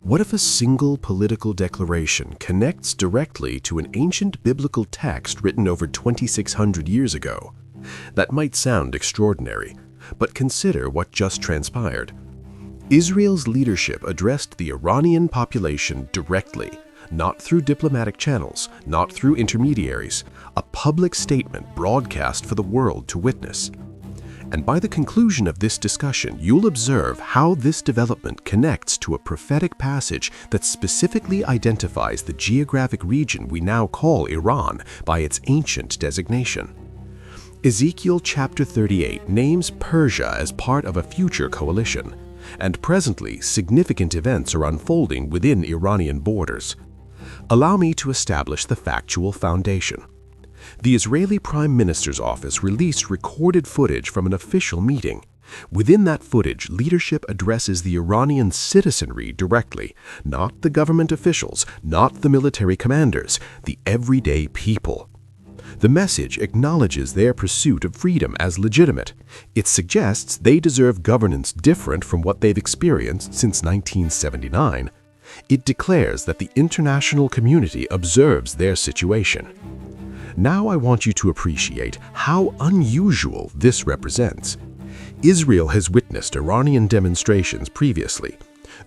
What if a single political declaration connects directly to an ancient biblical text written over 2,600 years ago? That might sound extraordinary, but consider what just transpired. Israel's leadership addressed the Iranian population directly, not through diplomatic channels, not through intermediaries, a public statement broadcast for the world to witness. And by the conclusion of this discussion, you'll observe how this development connects to a prophetic passage that specifically identifies the geographic region we now call Iran by its ancient designation. Ezekiel chapter 38 names Persia as part of a future coalition, and presently significant events are unfolding within Iranian borders. Allow me to establish the factual foundation. The Israeli Prime Minister's office released recorded footage from an official meeting. Within that footage, leadership addresses the Iranian citizenry directly, not the government officials, not the military commanders, the everyday people. The message acknowledges their pursuit of freedom as legitimate. It suggests they deserve governance different from what they've experienced since 1979. It declares that the international community observes their situation. Now I want you to appreciate how unusual this represents. Israel has witnessed Iranian demonstrations previously.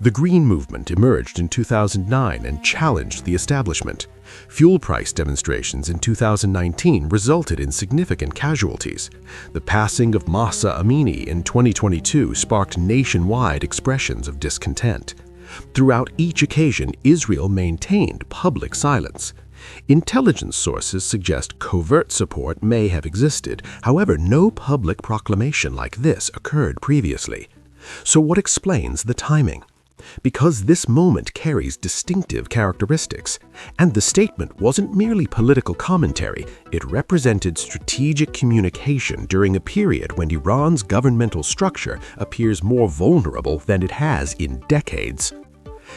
The Green Movement emerged in 2009 and challenged the establishment. Fuel price demonstrations in 2019 resulted in significant casualties. The passing of Mahsa Amini in 2022 sparked nationwide expressions of discontent. Throughout each occasion, Israel maintained public silence. Intelligence sources suggest covert support may have existed. However, no public proclamation like this occurred previously. So what explains the timing? Because this moment carries distinctive characteristics, and the statement wasn't merely political commentary, it represented strategic communication during a period when Iran's governmental structure appears more vulnerable than it has in decades.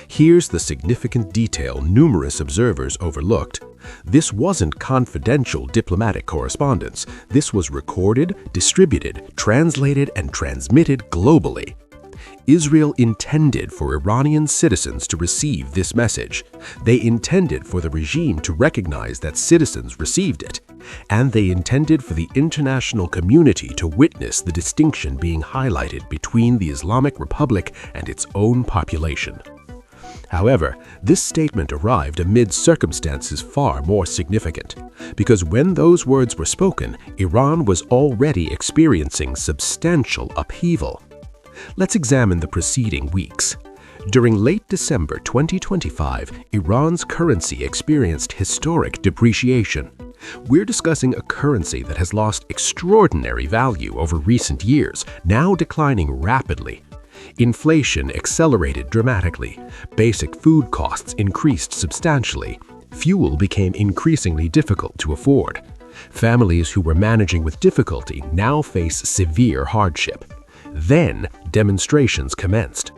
Here's the significant detail numerous observers overlooked. This wasn't confidential diplomatic correspondence. This was recorded, distributed, translated, and transmitted globally. Israel intended for Iranian citizens to receive this message. They intended for the regime to recognize that citizens received it. And they intended for the international community to witness the distinction being highlighted between the Islamic Republic and its own population. However, this statement arrived amid circumstances far more significant, because when those words were spoken, Iran was already experiencing substantial upheaval. Let's examine the preceding weeks. During late December 2025, Iran's currency experienced historic depreciation. We're discussing a currency that has lost extraordinary value over recent years, now declining rapidly. Inflation accelerated dramatically. Basic food costs increased substantially. Fuel became increasingly difficult to afford. Families who were managing with difficulty now face severe hardship. Then, demonstrations commenced.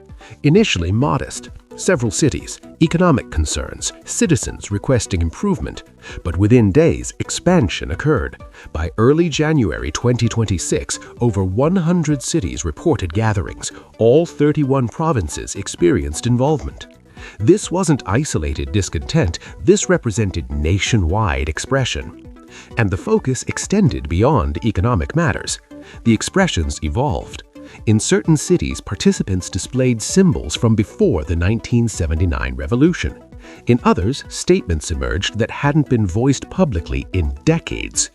Initially modest, several cities, economic concerns, citizens requesting improvement. But within days, expansion occurred. By early January 2026, over 100 cities reported gatherings. All 31 provinces experienced involvement. This wasn't isolated discontent, this represented nationwide expression. And the focus extended beyond economic matters. The expressions evolved. In certain cities, participants displayed symbols from before the 1979 revolution. In others, statements emerged that hadn't been voiced publicly in decades.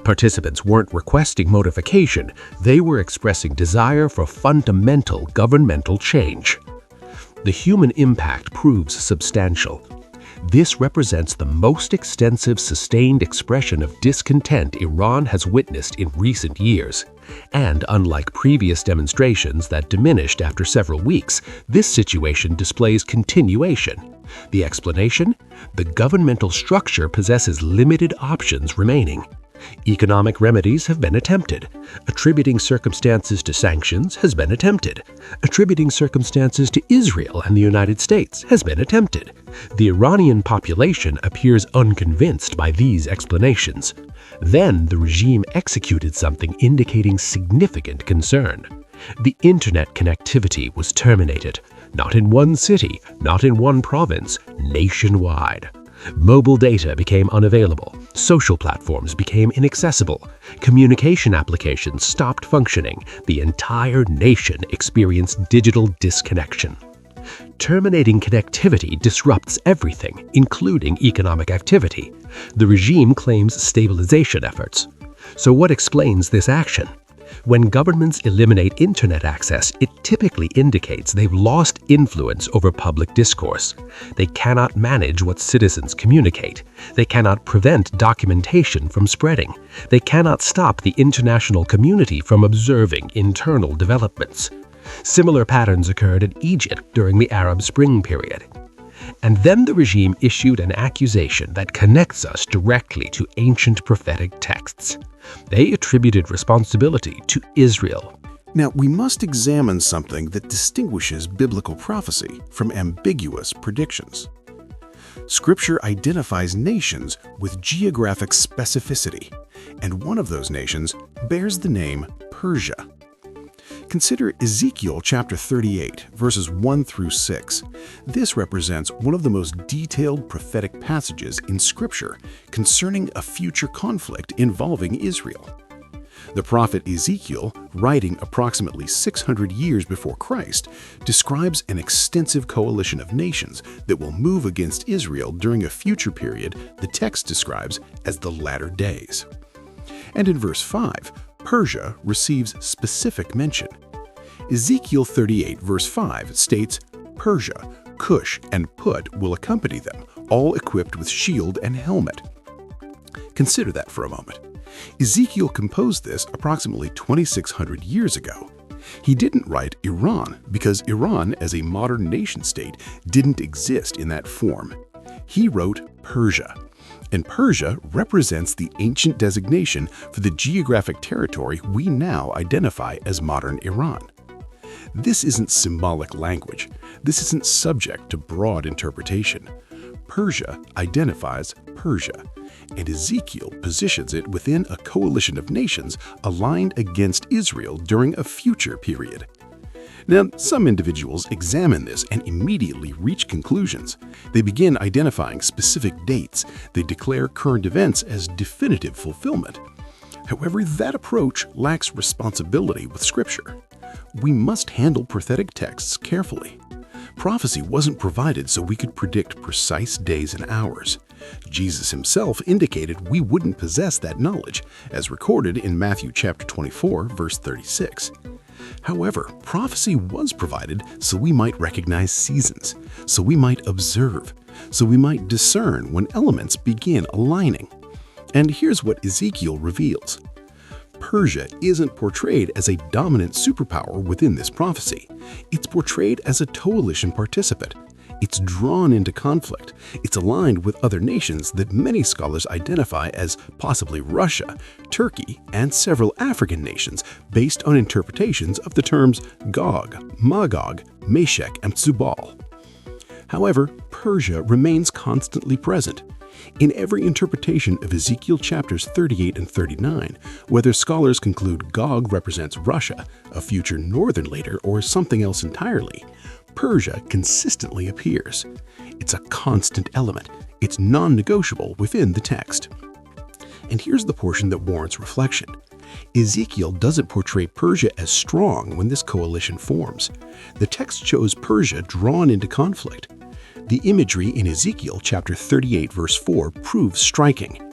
Participants weren't requesting modification, they were expressing desire for fundamental governmental change. The human impact proves substantial. This represents the most extensive sustained expression of discontent Iran has witnessed in recent years. And unlike previous demonstrations that diminished after several weeks, this situation displays continuation. The explanation? The governmental structure possesses limited options remaining. Economic remedies have been attempted. Attributing circumstances to sanctions has been attempted. Attributing circumstances to Israel and the United States has been attempted. The Iranian population appears unconvinced by these explanations. Then the regime executed something indicating significant concern. The internet connectivity was terminated. not in one city, not in one province, nationwide. Mobile data became unavailable, social platforms became inaccessible, communication applications stopped functioning, the entire nation experienced digital disconnection. Terminating connectivity disrupts everything, including economic activity. The regime claims stabilization efforts. So what explains this action? When governments eliminate internet access, it typically indicates they've lost influence over public discourse. They cannot manage what citizens communicate. They cannot prevent documentation from spreading. They cannot stop the international community from observing internal developments. Similar patterns occurred in Egypt during the Arab Spring period. And then the regime issued an accusation that connects us directly to ancient prophetic texts. They attributed responsibility to Israel. Now, we must examine something that distinguishes biblical prophecy from ambiguous predictions. Scripture identifies nations with geographic specificity, and one of those nations bears the name Persia. Consider Ezekiel chapter 38, verses 1 through 6. This represents one of the most detailed prophetic passages in Scripture concerning a future conflict involving Israel. The prophet Ezekiel, writing approximately 600 years before Christ, describes an extensive coalition of nations that will move against Israel during a future period the text describes as the latter days. And in verse 5, Persia receives specific mention. Ezekiel 38 verse 5 states, "Persia, Cush, and Put will accompany them, all equipped with shield and helmet." Consider that for a moment. Ezekiel composed this approximately 2,600 years ago. He didn't write Iran because Iran as a modern nation-state didn't exist in that form. He wrote Persia. And Persia represents the ancient designation for the geographic territory we now identify as modern Iran. This isn't symbolic language. This isn't subject to broad interpretation. Persia identifies Persia, and Ezekiel positions it within a coalition of nations aligned against Israel during a future period. Now, some individuals examine this and immediately reach conclusions. They begin identifying specific dates. They declare current events as definitive fulfillment. However, that approach lacks responsibility with Scripture. We must handle prophetic texts carefully. Prophecy wasn't provided so we could predict precise days and hours. Jesus himself indicated we wouldn't possess that knowledge, as recorded in Matthew chapter 24, verse 36. However, prophecy was provided so we might recognize seasons, so we might observe, so we might discern when elements begin aligning. And here's what Ezekiel reveals. Persia isn't portrayed as a dominant superpower within this prophecy. It's portrayed as a coalition participant. It's drawn into conflict. It's aligned with other nations that many scholars identify as possibly Russia, Turkey, and several African nations based on interpretations of the terms Gog, Magog, Meshech, and Tubal. However, Persia remains constantly present. In every interpretation of Ezekiel chapters 38 and 39, whether scholars conclude Gog represents Russia, a future northern leader, or something else entirely, Persia consistently appears. It's a constant element. It's non-negotiable within the text. And here's the portion that warrants reflection. Ezekiel doesn't portray Persia as strong when this coalition forms. The text shows Persia drawn into conflict. The imagery in Ezekiel chapter 38 verse 4 proves striking.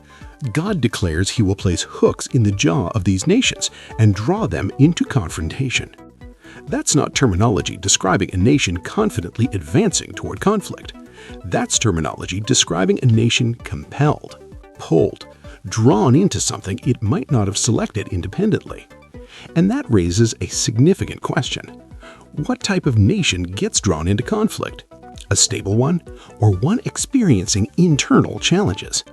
God declares he will place hooks in the jaw of these nations and draw them into confrontation. That's not terminology describing a nation confidently advancing toward conflict. That's terminology describing a nation compelled, pulled, drawn into something it might not have selected independently. And that raises a significant question. What type of nation gets drawn into conflict? A stable one, or one experiencing internal challenges?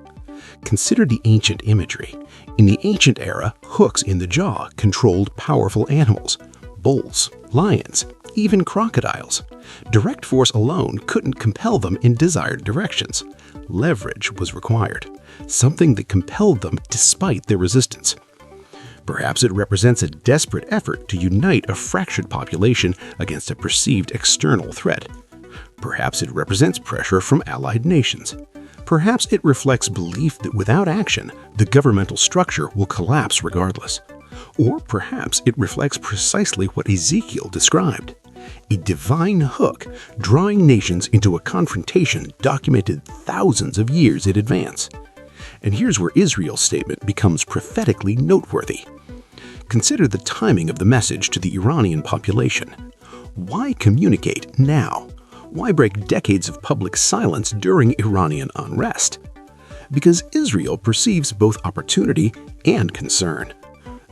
Consider the ancient imagery. In the ancient era, hooks in the jaw controlled powerful animals, bulls, lions, even crocodiles. Direct force alone couldn't compel them in desired directions. Leverage was required, something that compelled them despite their resistance. Perhaps it represents a desperate effort to unite a fractured population against a perceived external threat. Perhaps it represents pressure from allied nations. Perhaps it reflects belief that without action, the governmental structure will collapse regardless. Or perhaps it reflects precisely what Ezekiel described: a divine hook drawing nations into a confrontation documented thousands of years in advance. And here's where Israel's statement becomes prophetically noteworthy. Consider the timing of the message to the Iranian population. Why communicate now? Why break decades of public silence during Iranian unrest? Because Israel perceives both opportunity and concern.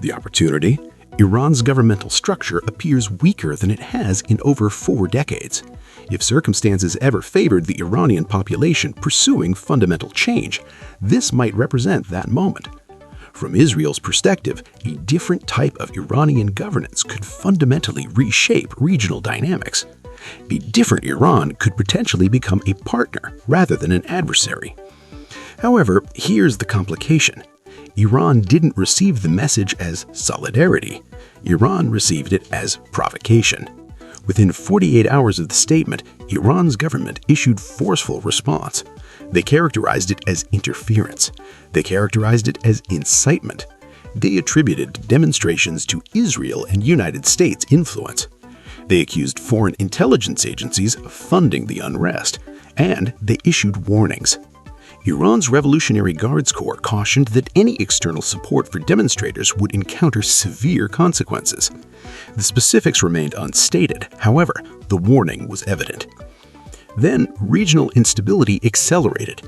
The opportunity: Iran's governmental structure appears weaker than it has in over 4 decades. If circumstances ever favored the Iranian population pursuing fundamental change, this might represent that moment. From Israel's perspective, a different type of Iranian governance could fundamentally reshape regional dynamics. A different Iran could potentially become a partner rather than an adversary. However, here's the complication. Iran didn't receive the message as solidarity. Iran received it as provocation. Within 48 hours of the statement, Iran's government issued forceful response. They characterized it as interference. They characterized it as incitement. They attributed demonstrations to Israel and United States influence. They accused foreign intelligence agencies of funding the unrest, and they issued warnings. Iran's Revolutionary Guards Corps cautioned that any external support for demonstrators would encounter severe consequences. The specifics remained unstated, however, the warning was evident. Then, regional instability accelerated.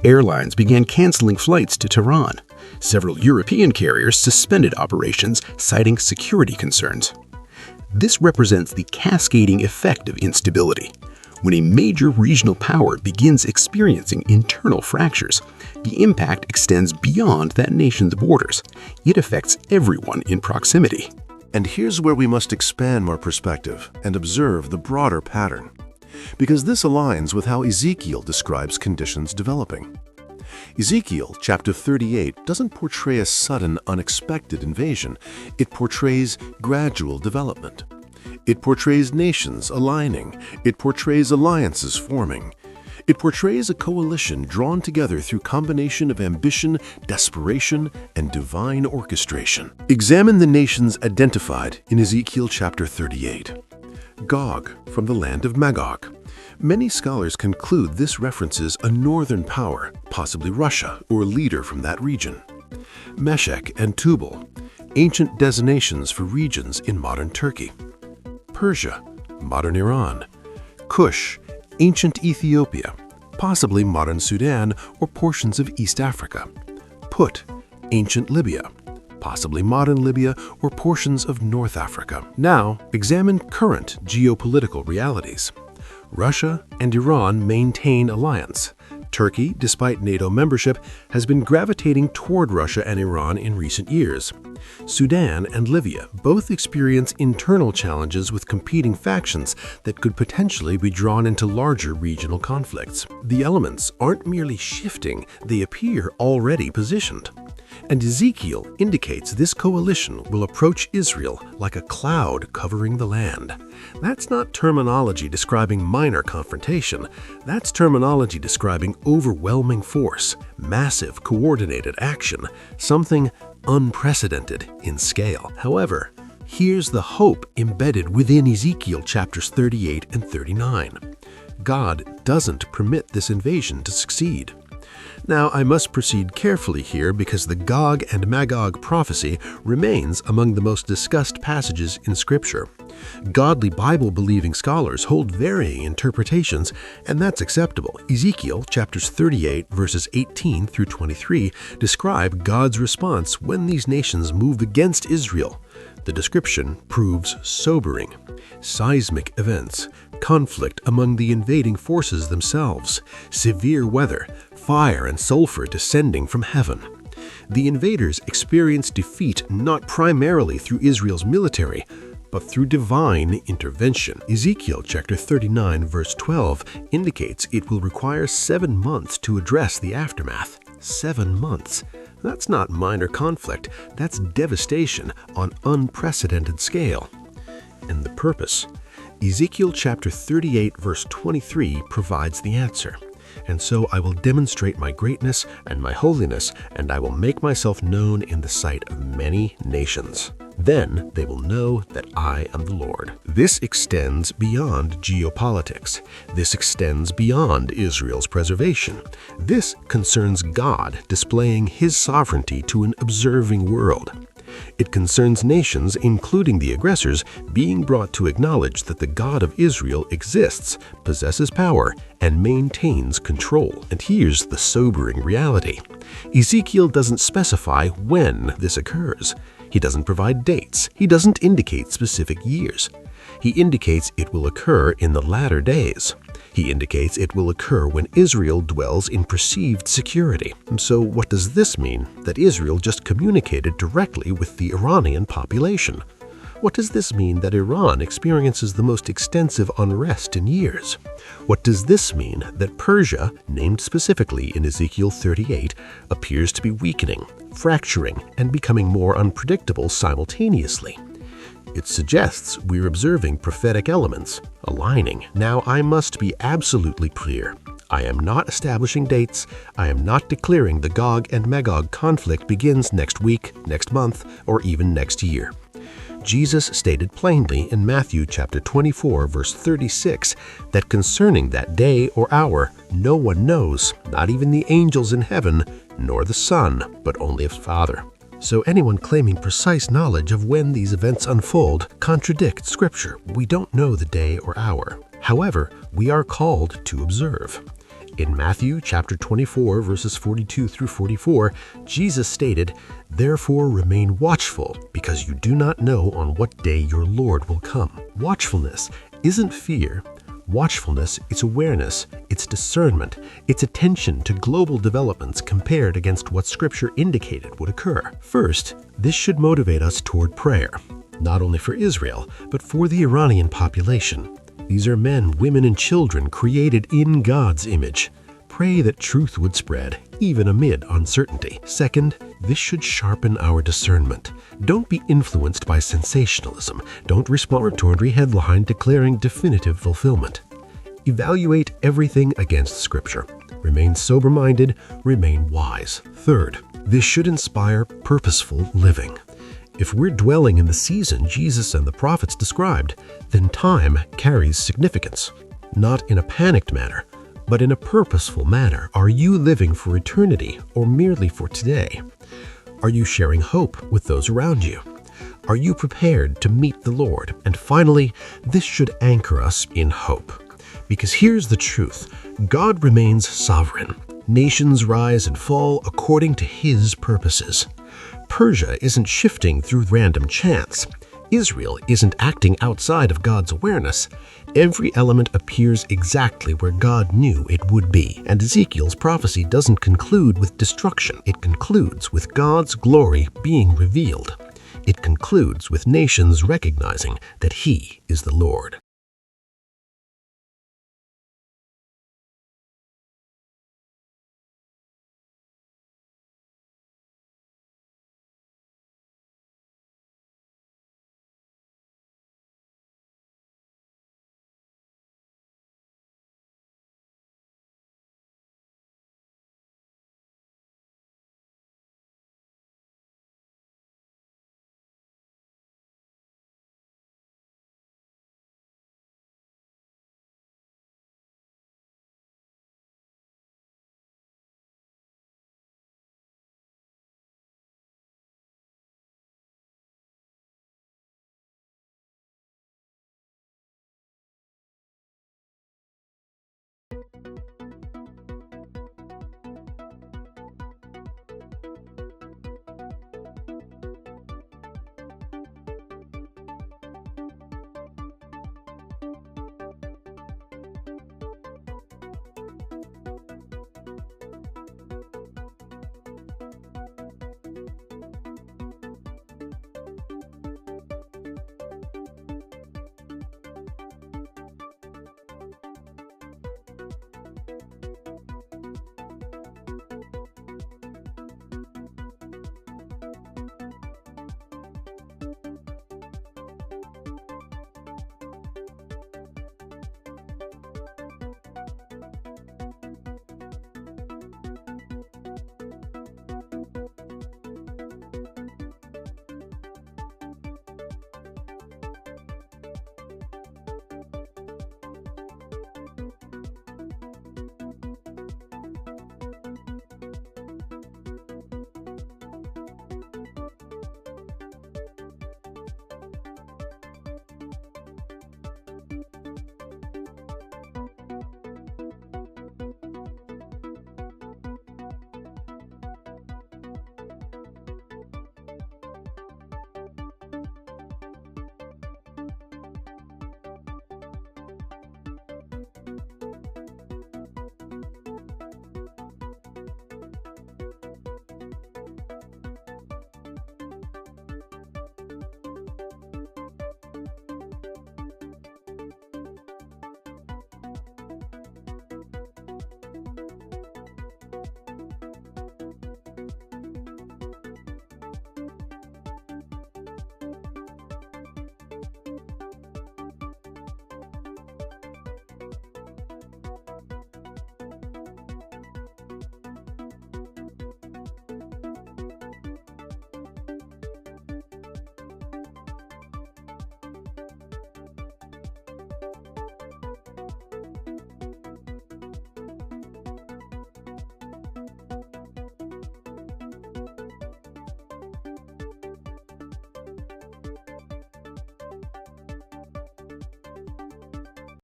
Airlines began canceling flights to Tehran. Several European carriers suspended operations, citing security concerns. This represents the cascading effect of instability. When a major regional power begins experiencing internal fractures, the impact extends beyond that nation's borders. It affects everyone in proximity. And here's where we must expand our perspective and observe the broader pattern, because this aligns with how Ezekiel describes conditions developing. Ezekiel chapter 38 doesn't portray a sudden, unexpected invasion. It portrays gradual development. It portrays nations aligning. It portrays alliances forming. It portrays a coalition drawn together through combination of ambition, desperation, and divine orchestration. Examine the nations identified in Ezekiel chapter 38. Gog, from the land of Magog. Many scholars conclude this references a northern power, possibly Russia or a leader from that region. Meshech and Tubal, ancient designations for regions in modern Turkey. Persia, modern Iran. Cush, ancient Ethiopia, possibly modern Sudan or portions of East Africa. Put, ancient Libya, possibly modern Libya or portions of North Africa. Now, examine current geopolitical realities. Russia and Iran maintain alliance. Turkey, despite NATO membership, has been gravitating toward Russia and Iran in recent years. Sudan and Libya both experience internal challenges with competing factions that could potentially be drawn into larger regional conflicts. The elements aren't merely shifting, they appear already positioned. And Ezekiel indicates this coalition will approach Israel like a cloud covering the land. That's not terminology describing minor confrontation. That's terminology describing overwhelming force, massive coordinated action, something unprecedented in scale. However, here's the hope embedded within Ezekiel chapters 38 and 39. God doesn't permit this invasion to succeed. Now, I must proceed carefully here because the Gog and Magog prophecy remains among the most discussed passages in Scripture. Godly Bible-believing scholars hold varying interpretations, and that's acceptable. Ezekiel chapters 38, verses 18 through 23 describe God's response when these nations move against Israel. The description proves sobering. Seismic events, conflict among the invading forces themselves, severe weather, fire and sulfur descending from heaven. The invaders experience defeat not primarily through Israel's military, but through divine intervention. Ezekiel chapter 39, verse 12 indicates it will require 7 months to address the aftermath. 7 months. That's not minor conflict, that's devastation on unprecedented scale. And the purpose? Ezekiel chapter 38 verse 23 provides the answer. And so I will demonstrate my greatness and my holiness, and I will make myself known in the sight of many nations. Then they will know that I am the Lord. This extends beyond geopolitics. This extends beyond Israel's preservation. This concerns God displaying His sovereignty to an observing world. It concerns nations, including the aggressors, being brought to acknowledge that the God of Israel exists, possesses power, and maintains control. And here's the sobering reality. Ezekiel doesn't specify when this occurs. He doesn't provide dates. He doesn't indicate specific years. He indicates it will occur in the latter days. He indicates it will occur when Israel dwells in perceived security. So what does this mean? That Israel just communicated directly with the Iranian population? What does this mean that Iran experiences the most extensive unrest in years? What does this mean that Persia, named specifically in Ezekiel 38, appears to be weakening, fracturing, and becoming more unpredictable simultaneously? It suggests we're observing prophetic elements, aligning. Now, I must be absolutely clear. I am not establishing dates. I am not declaring the Gog and Magog conflict begins next week, next month, or even next year. Jesus stated plainly in Matthew chapter 24, verse 36, that concerning that day or hour, no one knows, not even the angels in heaven, nor the Son, but only His Father. So anyone claiming precise knowledge of when these events unfold contradicts Scripture. We don't know the day or hour. However, we are called to observe. In Matthew chapter 24, verses 42 through 44, Jesus stated, "Therefore remain watchful, because you do not know on what day your Lord will come." Watchfulness isn't fear. Watchfulness is awareness, it's discernment, it's attention to global developments compared against what Scripture indicated would occur. First, this should motivate us toward prayer, not only for Israel, but for the Iranian population. These are men, women, and children created in God's image. Pray that truth would spread, even amid uncertainty. Second, this should sharpen our discernment. Don't be influenced by sensationalism. Don't respond to every headline declaring definitive fulfillment. Evaluate everything against Scripture. Remain sober-minded, remain wise. Third, this should inspire purposeful living. If we're dwelling in the season Jesus and the prophets described, then time carries significance. Not in a panicked manner, but in a purposeful manner. Are you living for eternity or merely for today? Are you sharing hope with those around you? Are you prepared to meet the Lord? And finally, this should anchor us in hope. Because here's the truth: God remains sovereign. Nations rise and fall according to His purposes. Persia isn't shifting through random chance. Israel isn't acting outside of God's awareness. Every element appears exactly where God knew it would be. And Ezekiel's prophecy doesn't conclude with destruction. It concludes with God's glory being revealed. It concludes with nations recognizing that He is the Lord.